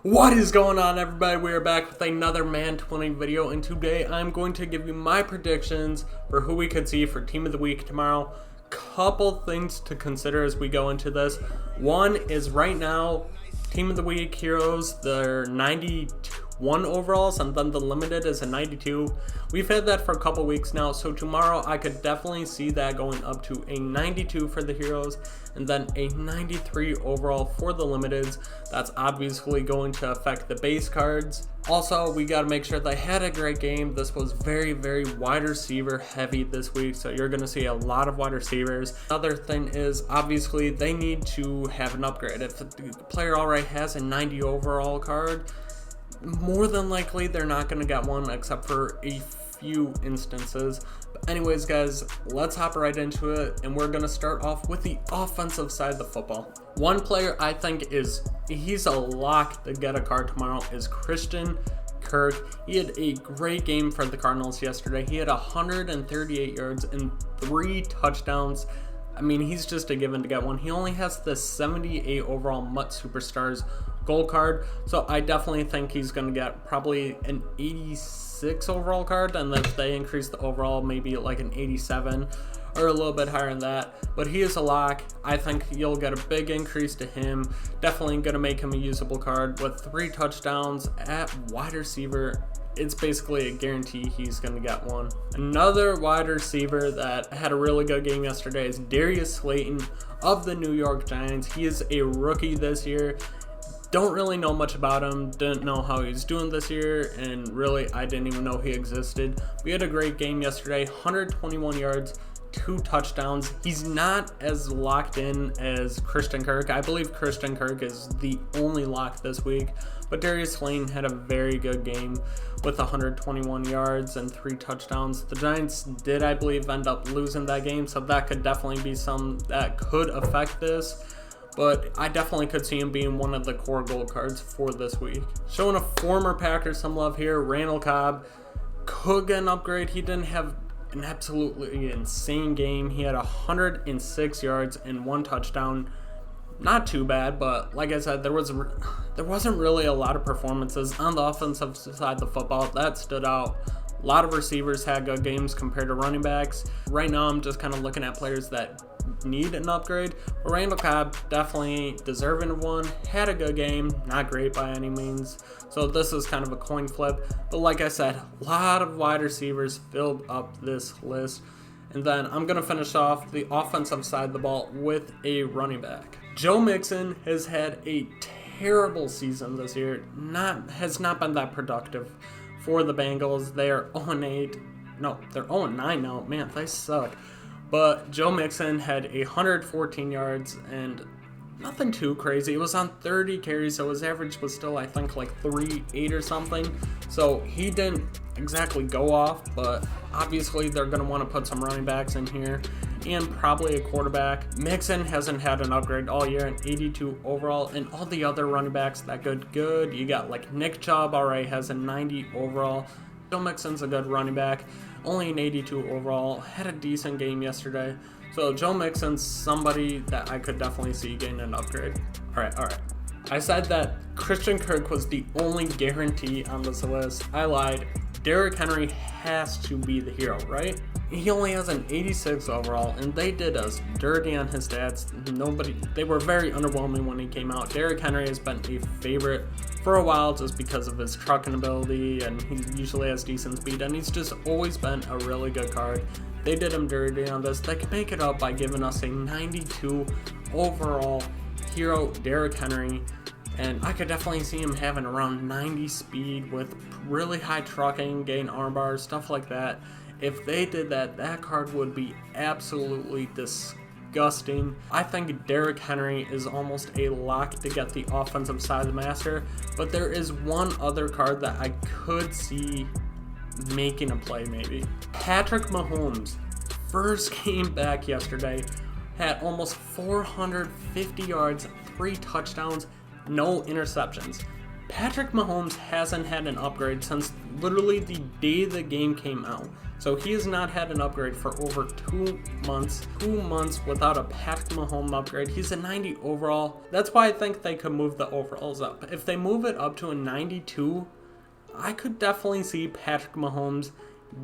What is going on, everybody? We are back with another Man 20 video, and today I'm going to give you my predictions for who we could see for Team of the Week tomorrow. Couple things to consider as we go into this. One is right now, Team of the Week heroes, they're 91 overalls, and then the limited is a 92. We've had that for a couple weeks now, so tomorrow I could definitely see that going up to a 92 for the heroes, and then a 93 overall for the limiteds. That's obviously going to affect the base cards. Also, we got to make sure they had a great game. This was very wide receiver heavy this week, so you're going to see a lot of wide receivers. Another thing is, obviously, they need to have an upgrade. If the player already has a 90 overall card, more than likely they're not going to get one, except for a few instances. But anyways, guys, let's hop right into it, and we're going to start off with the offensive side of the football. One player I think he's a lock to get a card tomorrow is Christian Kirk. He had a great game for the Cardinals yesterday. He had 138 yards and 3 touchdowns. I mean, he's just a given to get one. He only has the 78 overall Mutt Superstars gold card, so I definitely think he's going to get probably an 86 overall card, and if they increase the overall, maybe like an 87 or a little bit higher than that. But he is a lock. I think you'll get a big increase to him. Definitely going to make him a usable card with 3 touchdowns at wide receiver. It's basically a guarantee he's going to get one. Another wide receiver that had a really good game yesterday is Darius Slayton of the New York Giants. He is a rookie this year. Don't really know much about him, didn't know how he's doing this year, and really I didn't even know he existed. We had a great game yesterday, 121 yards, 2 touchdowns. He's not as locked in as Christian Kirk. I believe Christian Kirk is the only lock this week, but Darius Slayton had a very good game with 121 yards and 3 touchdowns. The Giants did, I believe, end up losing that game, so that could definitely be some that could affect this. But I definitely could see him being one of the core gold cards for this week. Showing a former Packer some love here, Randall Cobb could get an upgrade. He didn't have an absolutely insane game. He had 106 yards and 1 touchdown. Not too bad, but like I said, there wasn't really a lot of performances on the offensive side of the football that stood out. A lot of receivers had good games compared to running backs. Right now, I'm just kind of looking at players that need an upgrade. But Randall Cobb, definitely deserving of one. Had a good game, not great by any means. So this is kind of a coin flip. But like I said, a lot of wide receivers filled up this list. And then I'm going to finish off the offensive side of the ball with a running back. Joe Mixon has had a terrible season this year. Has not been that productive for the Bengals. They are 0-8. No, they're 0-9 now. Man, they suck. But Joe Mixon had 114 yards and nothing too crazy. It was on 30 carries, so his average was still, I think, like 3.8 or something. So he didn't exactly go off, but obviously they're going to want to put some running backs in here and probably a quarterback. Mixon hasn't had an upgrade all year, an 82 overall, and all the other running backs that good. You got like Nick Chubb already has a 90 overall. Joe Mixon's a good running back, only an 82 overall, had a decent game yesterday. So Joe Mixon's somebody that I could definitely see getting an upgrade. All right. I said that Christian Kirk was the only guarantee on this list. I lied. Derrick Henry has to be the hero, right? He only has an 86 overall, and they did us dirty on his stats. They were very underwhelming when he came out. Derrick Henry has been a favorite for a while just because of his trucking ability, and he usually has decent speed, and he's just always been a really good card. They did him dirty on this. They could make it up by giving us a 92 overall hero, Derrick Henry. And I could definitely see him having around 90 speed with really high trucking, gain arm bars, stuff like that. If they did that, that card would be absolutely disgusting. I think Derrick Henry is almost a lock to get the offensive side of the master. But there is one other card that I could see making a play maybe. Patrick Mahomes, first game back yesterday, had almost 450 yards, 3 touchdowns, no interceptions. Patrick Mahomes hasn't had an upgrade since literally the day the game came out. So he has not had an upgrade for over 2 months. 2 months without a Patrick Mahomes upgrade. He's a 90 overall. That's why I think they could move the overalls up. If they move it up to a 92, I could definitely see Patrick Mahomes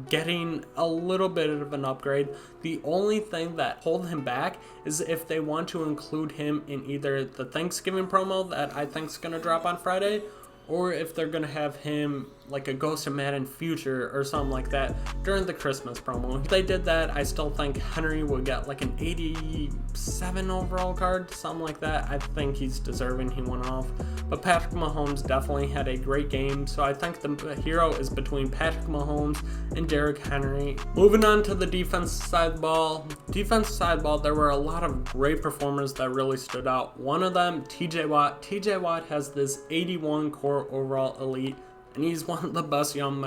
getting a little bit of an upgrade. The only thing that holds him back is if they want to include him in either the Thanksgiving promo that I think is going to drop on Friday, or if they're going to have him like a Ghost of Madden Future or something like that during the Christmas promo. If they did that, I still think Henry would get like an 87 overall card, something like that. I think he's deserving. He went off. But Patrick Mahomes definitely had a great game, so I think the hero is between Patrick Mahomes and Derrick Henry. Moving on to the defense side of the ball. Defense side of the ball, there were a lot of great performers that really stood out. One of them, TJ Watt. TJ Watt has this 81 core overall elite, and he's one of the best young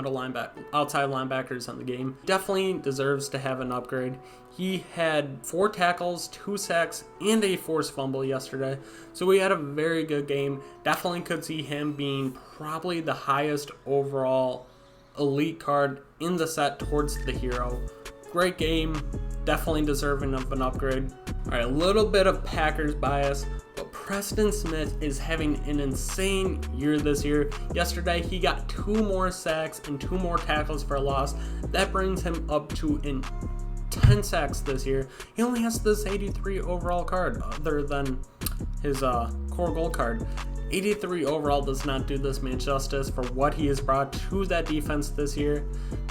outside linebackers in the game. Definitely deserves to have an upgrade. He had 4 tackles, 2 sacks, and a forced fumble yesterday. So he had a very good game. Definitely could see him being probably the highest overall elite card in the set towards the hero. Great game. Definitely deserving of an upgrade. Alright, a little bit of Packers bias, but Preston Smith is having an insane year this year. Yesterday, he got 2 more sacks and 2 more tackles for a loss. That brings him up to 10 sacks this year. He only has this 83 overall card, other than his core gold card. 83 overall does not do this man justice for what he has brought to that defense this year.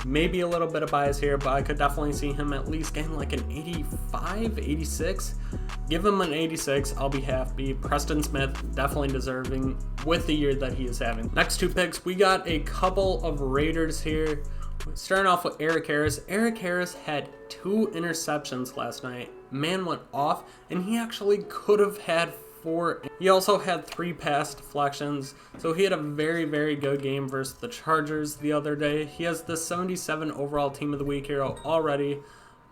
Maybe a little bit of bias here, but I could definitely see him at least getting like an 85, 86. Give him an 86, I'll be happy. Preston Smith definitely deserving with the year that he is having. Next 2 picks, we got a couple of Raiders here. Starting off with Eric Harris. Eric Harris had 2 interceptions last night. Man went off, and he actually could have had 4. He also had 3 pass deflections, so he had a very, very good game versus the Chargers the other day. He has the 77 overall Team of the Week hero already,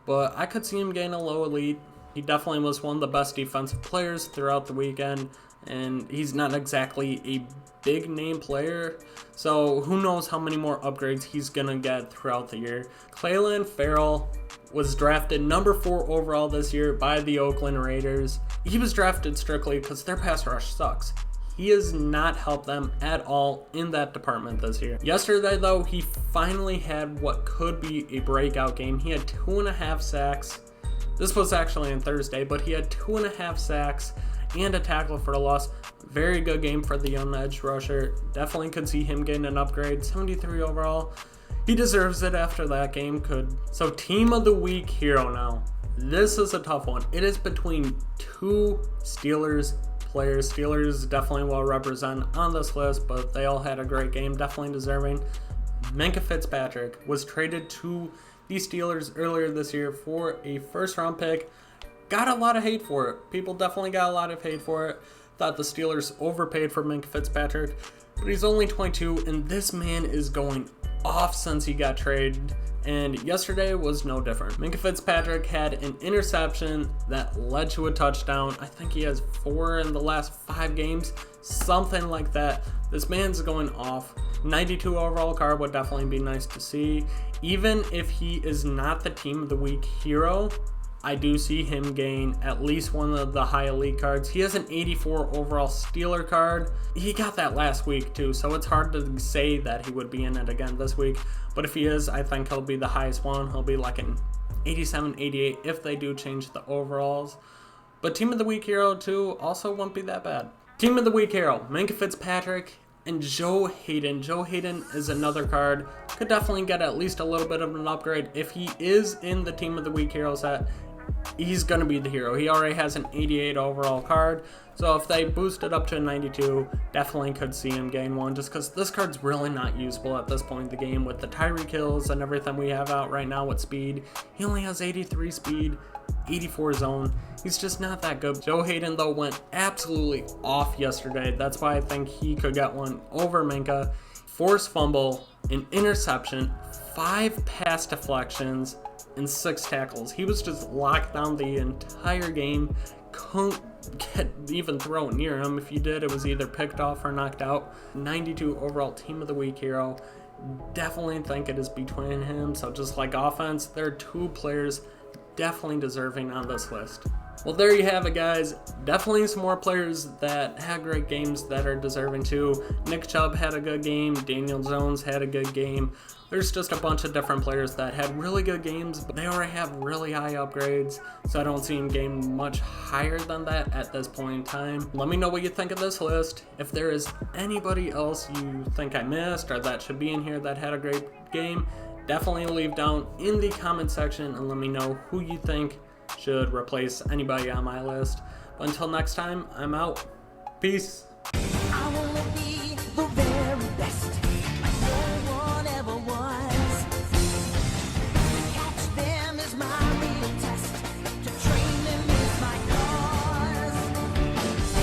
but I could see him getting a low elite. He definitely was one of the best defensive players throughout the weekend, and he's not exactly a big name player, so who knows how many more upgrades he's gonna get throughout the year. Clelin Ferrell was drafted number 4 overall this year by the Oakland Raiders. He was drafted strictly because their pass rush sucks. He has not helped them at all in that department this year. Yesterday, though, he finally had what could be a breakout game. He had 2.5 sacks. This was actually on Thursday, but he had 2.5 sacks and a tackle for a loss. Very good game for the young edge rusher. Definitely could see him getting an upgrade. 73 overall. He deserves it after that game. So Team of the Week hero now. This is a tough one. It is between 2 Steelers players. Steelers definitely well represented on this list, but they all had a great game. Definitely deserving. Minkah Fitzpatrick was traded to the Steelers earlier this year for a 1st-round pick. Got a lot of hate for it. People definitely got a lot of hate for it. Thought the Steelers overpaid for Minkah Fitzpatrick, but he's only 22, and this man is going off since he got traded, and yesterday was no different. Minkah Fitzpatrick had an interception that led to a touchdown. I think he has 4 in the last 5 games, something like that. This man's going off. 92 overall card would definitely be nice to see. Even if he is not the Team of the Week hero, I do see him gain at least one of the high elite cards. He has an 84 overall Steeler card. He got that last week too, so it's hard to say that he would be in it again this week. But if he is, I think he'll be the highest one. He'll be like an 87, 88 if they do change the overalls. But Team of the Week hero too also won't be that bad. Team of the Week hero, Minkah Fitzpatrick and Joe Hayden. Joe Hayden is another card. Could definitely get at least a little bit of an upgrade. If he is in the Team of the Week hero set, he's going to be the hero. He already has an 88 overall card, so if they boost it up to a 92, definitely could see him gain one, just because this card's really not usable at this point in the game with the Tyreek kills and everything we have out right now with speed. He only has 83 speed, 84 zone. He's just not that good. Joe Hayden, though, went absolutely off yesterday. That's why I think he could get one over Minkah. Forced fumble, an interception, 5 pass deflections, and 6 tackles. He was just locked down the entire game. even throw it near him. If you did, it was either picked off or knocked out. 92 overall Team of the Week hero. Definitely think it is between him. So just like offense, there are 2 players definitely deserving on this list. Well, there you have it, guys. Definitely some more players that had great games that are deserving too. Nick Chubb had a good game. Daniel Jones had a good game. There's just a bunch of different players that had really good games, but they already have really high upgrades, so I don't see them getting much higher than that at this point in time. Let me know what you think of this list. If there is anybody else you think I missed or that should be in here that had a great game, definitely leave down in the comment section and let me know who you think should replace anybody on my list. But until next time, I'm out. Peace.